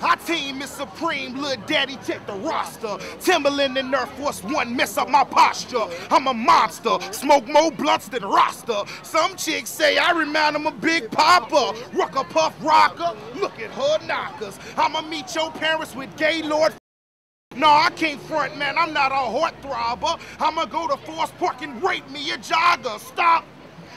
Our team is supreme, Lil Daddy check the roster. Timberland and Air Force One mess up my posture. I'm a monster, smoke more blunts than roster. Some chicks say I remind them of Big Papa. Rucker Puff Rocker, look at her knockers. I'ma meet your parents with Gaylord. No, I can't front, man, I'm not a heartthrobber. I'ma go to Forest Park and rape me a jogger. Stop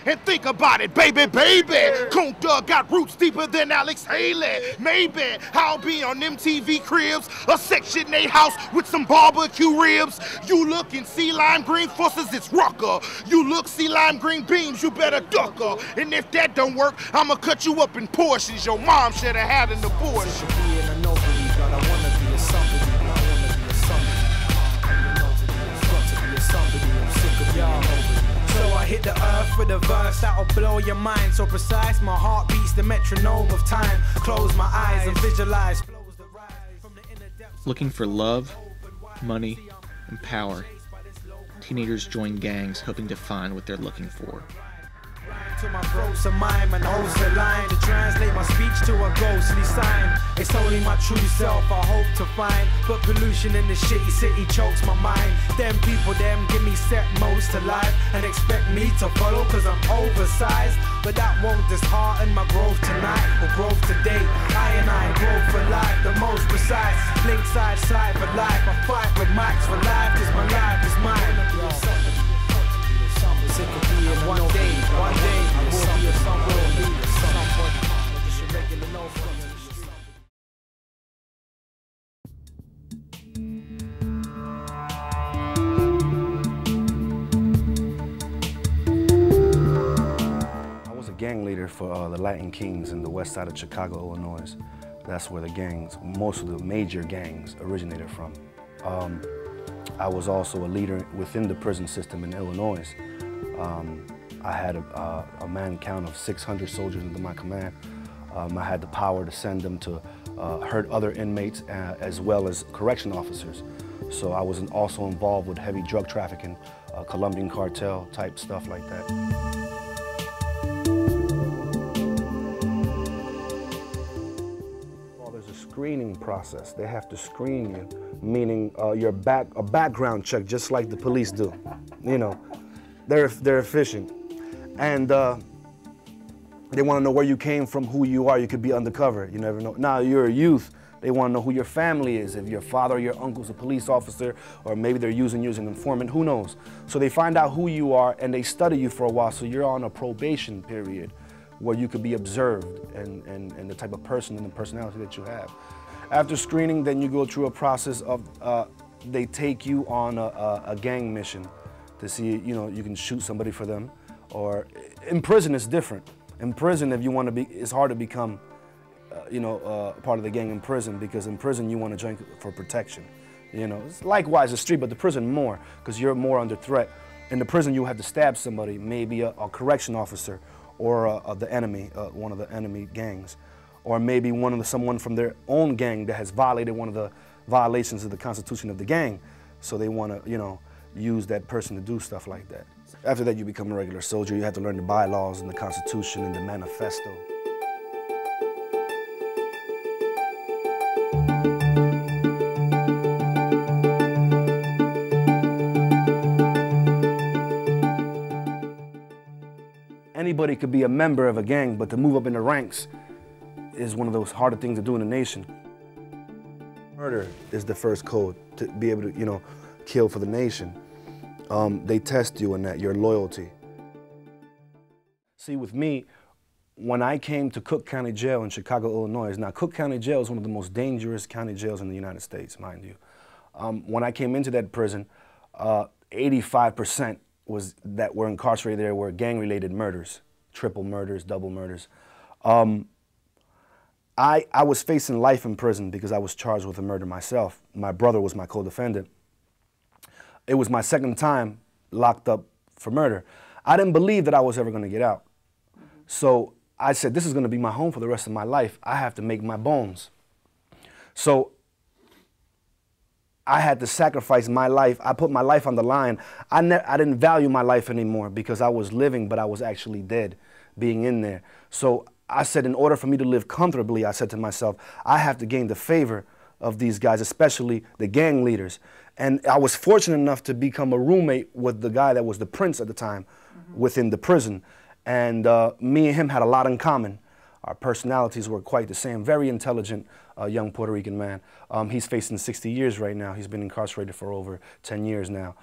and think about it, baby, baby. Kunta got roots deeper than Alex Haley. Maybe I'll be on MTV Cribs, a Section 8 house with some barbecue ribs. You look in sea lime green forces, it's Rucker. You look sea lime green beams, you better duck her. And if that don't work, I'ma cut you up in portions. Your mom should have had an abortion. So I hit the earth with a verse that'll blow your mind. So precise, my heart beats the metronome of time. Close my eyes and visualize. Looking for love, money, and power, teenagers join gangs hoping to find what they're looking for. To my throat's a mime and holds the line to translate my speech to a ghostly sign. It's only my true self I hope to find, but pollution in the shitty city chokes my mind. Them people, them give me set modes to life and expect me to follow cause I'm oversized. But that won't dishearten my growth tonight or growth today. I grow for life, the most precise. Blink side side for life. I fight with mics for life cause my life is mine. One day, I will be a somebody. Just a regular no front in the street. I was a gang leader for the Latin Kings in the west side of Chicago, Illinois. That's where the gangs, most of the major gangs originated from. I was also a leader within the prison system in Illinois. I had a man count of 600 soldiers under my command. I had the power to send them to hurt other inmates as well as correction officers. So I was also involved with heavy drug trafficking, Colombian cartel type stuff like that. Well, there's a screening process. They have to screen you, meaning a background check just like the police do. You know, they're efficient. And they want to know where you came from, who you are. You could be undercover. You never know. Now you're a youth. They want to know who your family is. If your father or your uncle's a police officer, or maybe they're using you as an informant, who knows? So they find out who you are and they study you for a while. So you're on a probation period where you could be observed and the type of person and the personality that you have. After screening, then you go through a process of, they take you on a gang mission to see, you know, you can shoot somebody for them. Or in prison, it's different. In prison, if you want to be, it's hard to become, part of the gang in prison, because in prison you want to join for protection. You know, it's likewise the street, but the prison more, because you're more under threat. In the prison, you have to stab somebody, maybe a correction officer, or the enemy, one of the enemy gangs, or maybe someone from their own gang that has violated one of the violations of the constitution of the gang. So they want to, use that person to do stuff like that. After that, you become a regular soldier. You have to learn the bylaws and the Constitution and the manifesto. Anybody could be a member of a gang, but to move up in the ranks is one of those harder things to do in a nation. Murder is the first code to be able to, kill for the nation. They test you in that, your loyalty. See, with me, when I came to Cook County Jail in Chicago, Illinois, now Cook County Jail is one of the most dangerous county jails in the United States, mind you. When I came into that prison, 85% that were incarcerated there were gang-related murders, triple murders, double murders. I was facing life in prison because I was charged with a murder myself. My brother was my co-defendant. It was my second time locked up for murder. I didn't believe that I was ever going to get out. So I said, this is going to be my home for the rest of my life. I have to make my bones. So I had to sacrifice my life. I put my life on the line. I didn't value my life anymore because I was living, but I was actually dead being in there. So I said, in order for me to live comfortably, I said to myself, I have to gain the favor of these guys, especially the gang leaders. And I was fortunate enough to become a roommate with the guy that was the prince at the time within the prison. And me and him had a lot in common. Our personalities were quite the same. Very intelligent young Puerto Rican man. He's facing 60 years right now. He's been incarcerated for over 10 years now.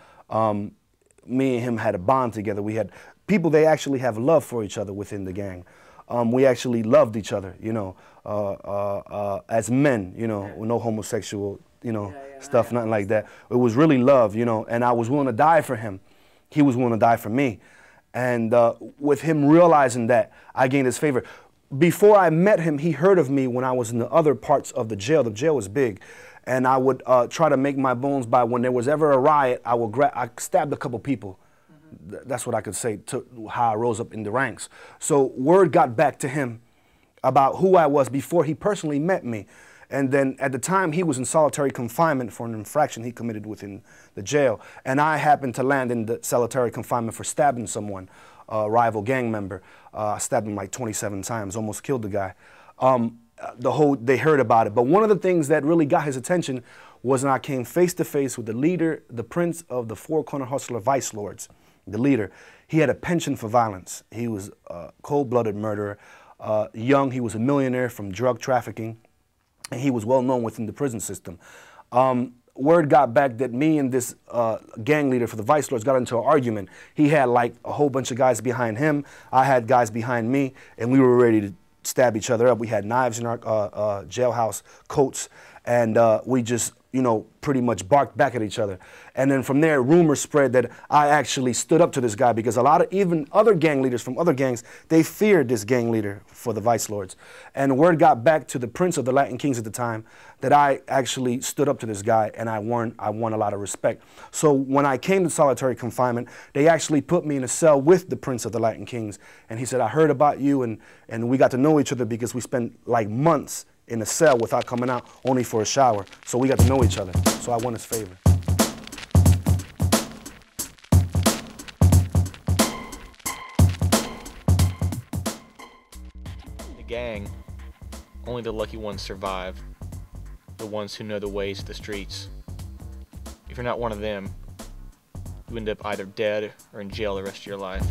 Me and him had a bond together. We had people, they actually have love for each other within the gang. We actually loved each other, you know, as men, you know, no homosexual, you know, stuff, nothing like that. It was really love, you know, and I was willing to die for him. He was willing to die for me. And with him realizing that, I gained his favor. Before I met him, he heard of me when I was in the other parts of the jail. The jail was big. And I would try to make my bones by when there was ever a riot, I stabbed a couple people. That's what I could say to how I rose up in the ranks. So word got back to him about who I was before he personally met me. And then at the time, he was in solitary confinement for an infraction he committed within the jail. And I happened to land in the solitary confinement for stabbing someone, a rival gang member. I stabbed him like 27 times, almost killed the guy. They heard about it. But one of the things that really got his attention was when I came face to face with the leader, the prince of the Four Corner Hustler Vice Lords, the leader. He had a penchant for violence. He was a cold-blooded murderer. Young, he was a millionaire from drug trafficking, and he was well known within the prison system. Word got back that me and this gang leader for the Vice Lords got into an argument. He had like a whole bunch of guys behind him. I had guys behind me, and we were ready to stab each other up. We had knives in our jailhouse coats, and we just, you know, pretty much barked back at each other. And then from there, rumors spread that I actually stood up to this guy because a lot of even other gang leaders from other gangs, they feared this gang leader for the Vice Lords. And word got back to the prince of the Latin Kings at the time that I actually stood up to this guy, and I won a lot of respect. So when I came to solitary confinement, they actually put me in a cell with the prince of the Latin Kings. And he said, I heard about you, and we got to know each other because we spent like months in a cell without coming out, only for a shower. So we got to know each other. So I won his favor. The gang, only the lucky ones survive. The ones who know the ways of the streets. If you're not one of them, you end up either dead or in jail the rest of your life.